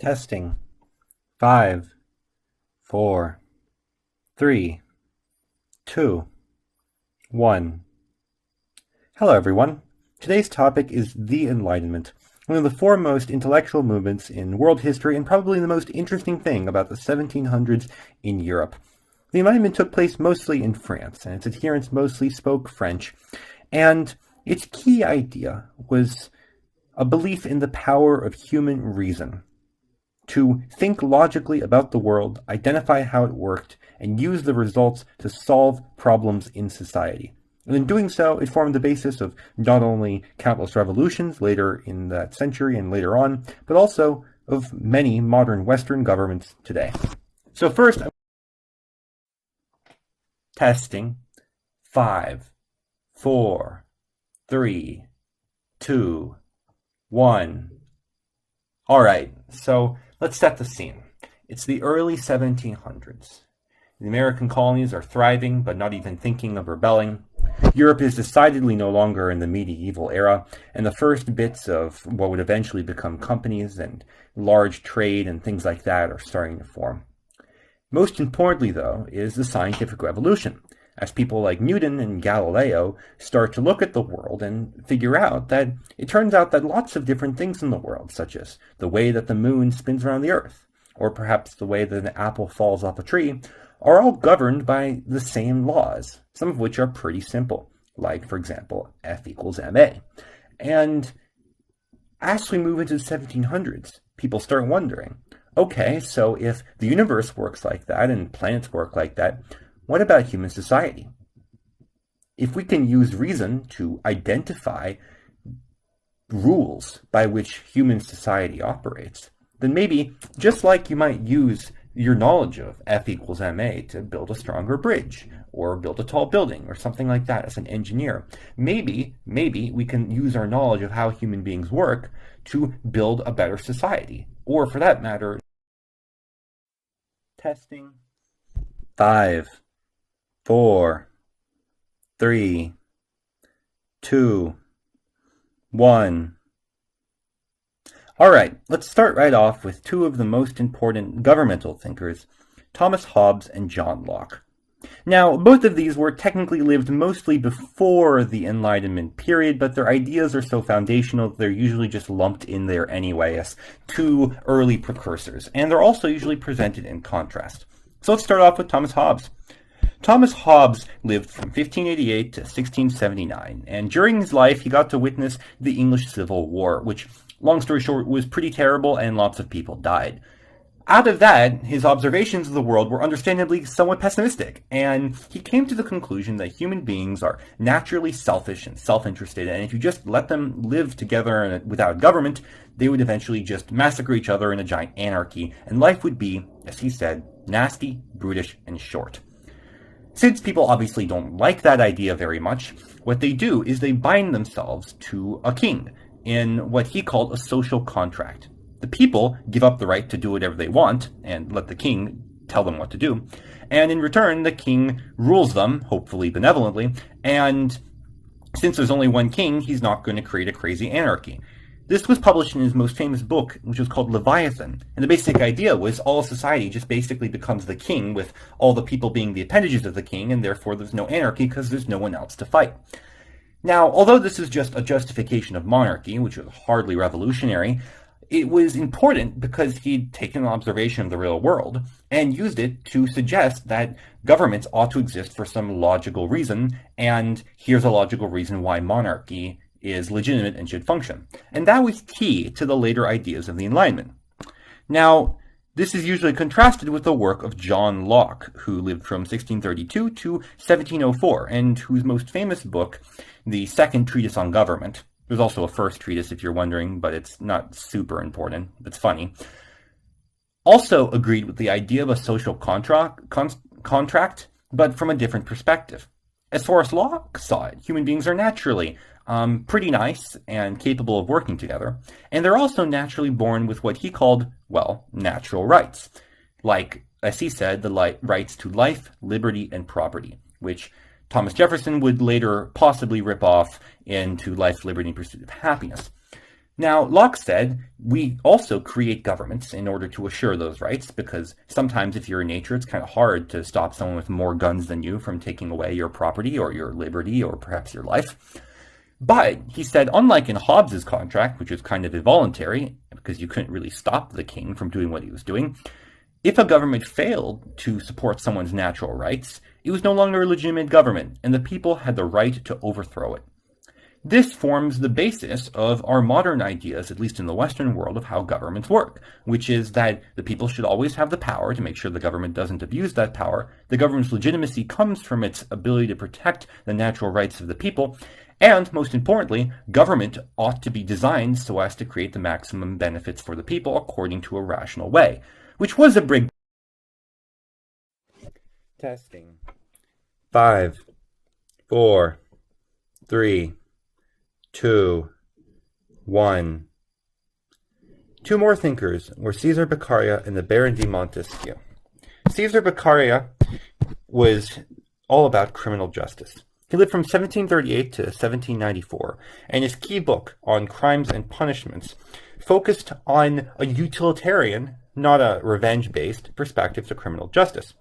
Testing. 5, 4, 3, 2, 1. Hello everyone. Today's topic is the Enlightenment, one of the foremost intellectual movements in world history and probably the most interesting thing about the 1700s in Europe. The Enlightenment took place mostly in France, and its adherents mostly spoke French, and its key idea was a belief in the power of human reason, to think logically about the world, identify how it worked, and use the results to solve problems in society. And in doing so, it formed the basis of not only countless revolutions later in that century and later on, but also of many modern Western governments today. So first, testing. 5, 4, 3, 2, 1. All right, so let's set the scene. It's the early 1700s. The American colonies are thriving, but not even thinking of rebelling. Europe is decidedly no longer in the medieval era, and the first bits of what would eventually become companies and large trade and things like that are starting to form. Most importantly, though, is the scientific revolution, as people like Newton and Galileo start to look at the world and figure out that it turns out that lots of different things in the world, such as the way that the moon spins around the earth, or perhaps the way that an apple falls off a tree, are all governed by the same laws, some of which are pretty simple, like, for example, F equals ma. And as we move into the 1700s, people start wondering, okay, so if the universe works like that and planets work like that, what about human society? If we can use reason to identify rules by which human society operates, then maybe, just like you might use your knowledge of F equals ma to build a stronger bridge, or build a tall building, or something like that as an engineer, maybe we can use our knowledge of how human beings work to build a better society, or for that matter, testing. 5, 4, 3, 2, 1. All right, let's start right off with two of the most important governmental thinkers, Thomas Hobbes and John Locke. Now, both of these were technically lived mostly before the Enlightenment period, but their ideas are so foundational that they're usually just lumped in there anyway as two early precursors, and they're also usually presented in contrast. So let's start off with Thomas Hobbes. Thomas Hobbes lived from 1588 to 1679, and during his life he got to witness the English Civil War, which, long story short, was pretty terrible and lots of people died. Out of that, his observations of the world were understandably somewhat pessimistic, and he came to the conclusion that human beings are naturally selfish and self-interested, and if you just let them live together without government, they would eventually just massacre each other in a giant anarchy, and life would be, as he said, nasty, brutish, and short. Since people obviously don't like that idea very much, what they do is they bind themselves to a king in what he called a social contract. The people give up the right to do whatever they want and let the king tell them what to do, and in return the king rules them, hopefully benevolently, and since there's only one king, he's not going to create a crazy anarchy. This was published in his most famous book, which was called Leviathan, and the basic idea was all society just basically becomes the king, with all the people being the appendages of the king, and therefore there's no anarchy because there's no one else to fight. Now, although this is just a justification of monarchy, which was hardly revolutionary, it was important because he'd taken an observation of the real world and used it to suggest that governments ought to exist for some logical reason, and here's a logical reason why monarchy is legitimate and should function. And that was key to the later ideas of the Enlightenment. Now, this is usually contrasted with the work of John Locke, who lived from 1632 to 1704, and whose most famous book, the Second Treatise on Government, there's also a first treatise if you're wondering, but it's not super important, it's funny, also agreed with the idea of a social contract, but from a different perspective. As far as Locke saw it, human beings are naturally pretty nice and capable of working together, and they're also naturally born with what he called, well, natural rights, like, as he said, the rights to life, liberty, and property, which Thomas Jefferson would later possibly rip off into life, liberty, and pursuit of happiness. Now, Locke said we also create governments in order to assure those rights, because sometimes if you're in nature, it's kind of hard to stop someone with more guns than you from taking away your property or your liberty or perhaps your life. But he said, unlike in Hobbes's contract, which was kind of involuntary, because you couldn't really stop the king from doing what he was doing, if a government failed to support someone's natural rights, it was no longer a legitimate government, and the people had the right to overthrow it. This forms the basis of our modern ideas, at least in the Western world, of how governments work, which is that the people should always have the power to make sure the government doesn't abuse that power. The government's legitimacy comes from its ability to protect the natural rights of the people, and most importantly, government ought to be designed so as to create the maximum benefits for the people according to a rational way, which was a big testing. 5, 4, 3, 2, 1. Two more thinkers were Caesar Beccaria and the Baron de Montesquieu. Caesar Beccaria was all about criminal justice. He lived from 1738 to 1794, and his key book on crimes and punishments focused on a utilitarian, not a revenge-based, perspective to criminal justice.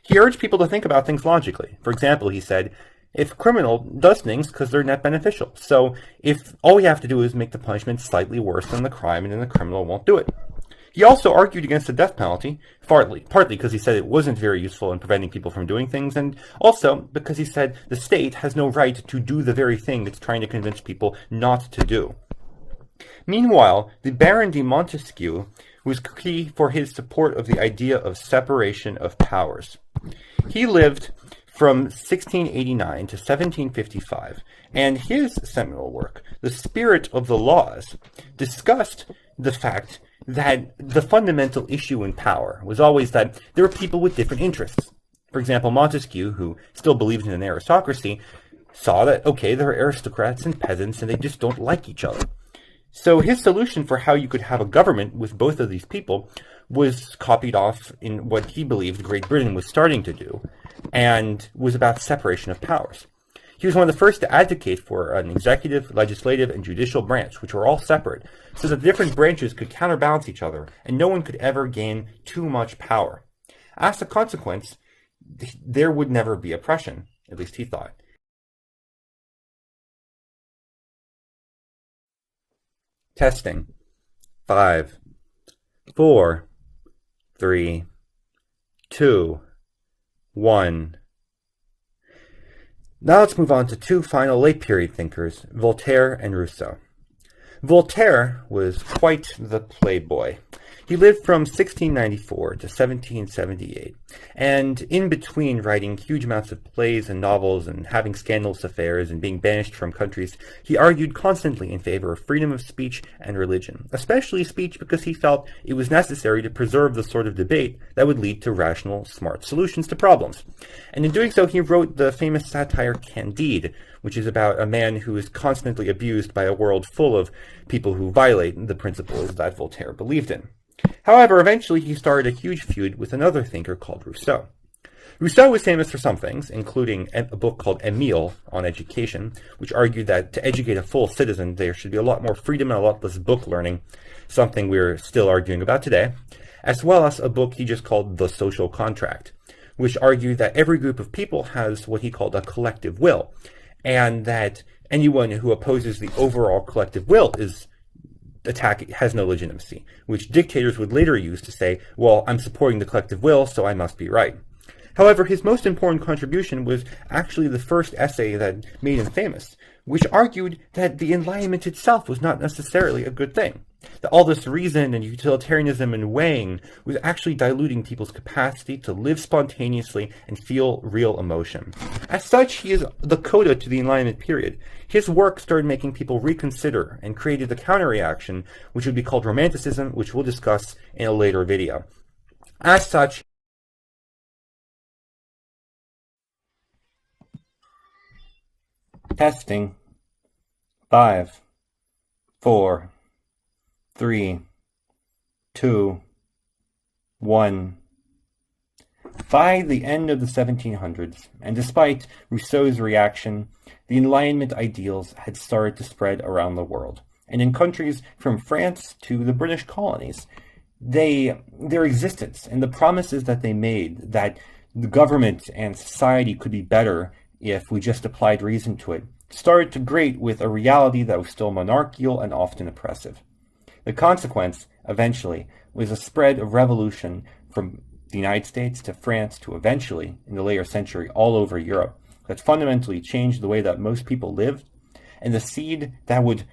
He urged people to think about things logically. For example, he said, if a criminal does things because they're net beneficial. So if all we have to do is make the punishment slightly worse than the crime, and then the criminal won't do it. He also argued against the death penalty, partly because he said it wasn't very useful in preventing people from doing things, and also because he said the state has no right to do the very thing it's trying to convince people not to do. Meanwhile, the Baron de Montesquieu was key for his support of the idea of separation of powers. He lived from 1689 to 1755, and his seminal work, The Spirit of the Laws, discussed the fact that the fundamental issue in power was always that there were people with different interests. For example, Montesquieu, who still believed in an aristocracy, saw that, okay, there are aristocrats and peasants, and they just don't like each other. So his solution for how you could have a government with both of these people was copied off in what he believed Great Britain was starting to do, and was about separation of powers. He was one of the first to advocate for an executive, legislative, and judicial branch, which were all separate, so that different branches could counterbalance each other, and no one could ever gain too much power. As a consequence, there would never be oppression, at least he thought. Testing. 5, 4, 3, 2, 1. Now let's move on to two final late-period thinkers, Voltaire and Rousseau. Voltaire was quite the playboy. He lived from 1694 to 1778, and in between writing huge amounts of plays and novels and having scandalous affairs and being banished from countries, he argued constantly in favor of freedom of speech and religion, especially speech because he felt it was necessary to preserve the sort of debate that would lead to rational, smart solutions to problems. And in doing so, he wrote the famous satire Candide, which is about a man who is constantly abused by a world full of people who violate the principles that Voltaire believed in. However, eventually he started a huge feud with another thinker called Rousseau. Rousseau was famous for some things, including a book called Emile on education, which argued that to educate a full citizen, there should be a lot more freedom and a lot less book learning, something we're still arguing about today, as well as a book he just called The Social Contract, which argued that every group of people has what he called a collective will, and that anyone who opposes the overall collective will has no legitimacy, which dictators would later use to say, well, I'm supporting the collective will, so I must be right. However, his most important contribution was actually the first essay that made him famous, which argued that the Enlightenment itself was not necessarily a good thing. That all this reason and utilitarianism and weighing was actually diluting people's capacity to live spontaneously and feel real emotion. As such, he is the coda to the Enlightenment period. His work started making people reconsider and created the counter-reaction, which would be called Romanticism, which we'll discuss in a later video. As such, testing. 5, 4, 3, 2, 1. By the end of the 1700s, and despite Rousseau's reaction, the Enlightenment ideals had started to spread around the world, And in countries from France to the British colonies, their existence and the promises that they made that the government and society could be better if we just applied reason to it started to grate with a reality that was still monarchical and often oppressive. The consequence, eventually, was a spread of revolution from the United States to France to eventually, in the later century, all over Europe, that fundamentally changed the way that most people lived, and the seed that would